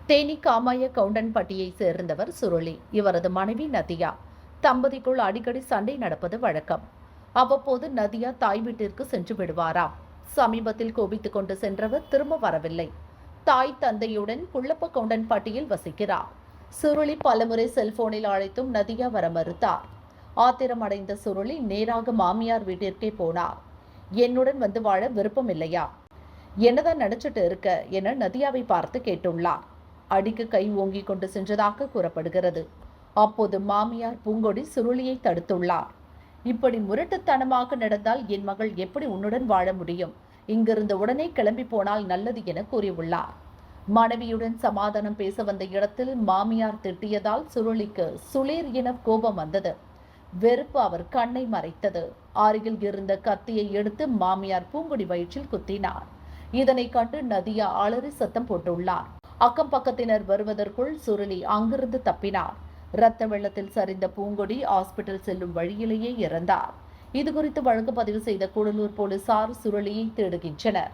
தேனி காமாய கவுண்டன்பட்டியை சேர்ந்தவர் சுருளி. இவரது மனைவி நதியா. தம்பதிக்குள் அடிக்கடி சண்டை நடப்பது வழக்கம். அவ்வப்போது நதியா தாய் வீட்டிற்கு சென்று விடுவாராம். சமீபத்தில் கோபித்துக் கொண்டு சென்றவர் திரும்ப வரவில்லை. தாய் தந்தையுடன் குள்ளப்ப கவுண்டன்பட்டியில் வசிக்கிறார். சுருளி பலமுறை செல்போனில் அழைத்தும் நதியா வர மறுத்தார். ஆத்திரம் அடைந்த சுருளி நேராக மாமியார் வீட்டிற்கே போனார். என்னுடன் வந்து வாழ விருப்பம் இல்லையா, என்னதான் நினைச்சிட்டு இருக்க என நதியாவை பார்த்து கேட்டுள்ளார். அடிக்கு கை ஓங்கிக் கொண்டு சென்றதாக கூறப்படுகிறது. அப்போது மாமியார் பூங்கொடி சுருளியை தடுத்துள்ளார். இப்படி முரட்டுத்தனமாக நடந்தால் என் மகள் எப்படி உன்னுடன் வாழ முடியும், இங்கிருந்து உடனே கிளம்பி போனால் நல்லது என கூறியுள்ளார். மனைவியுடன் சமாதானம் பேச வந்த இடத்தில் மாமியார் திட்டியதால் சுருளிக்கு சுளீர் என கோபம் வந்தது. வெறுப்பு அவர் கண்ணை மறைத்தது. அருகில் இருந்த கத்தியை எடுத்து மாமியார் பூங்குடி வயிற்றில் குத்தினார். இதனை கண்டு நதியா அலறி சத்தம் போட்டுள்ளார். அக்கம் பக்கத்தினர் வருவதற்குள் சுருளி அங்கிருந்து தப்பினார். இரத்த வெள்ளத்தில் சரிந்த பூங்கொடி ஹாஸ்பிட்டல் செல்லும் வழியிலேயே இறந்தார். இதுகுறித்து வழக்கு பதிவு செய்த கூடலூர் போலீசார் சுருளியை தேடுகின்றனர்.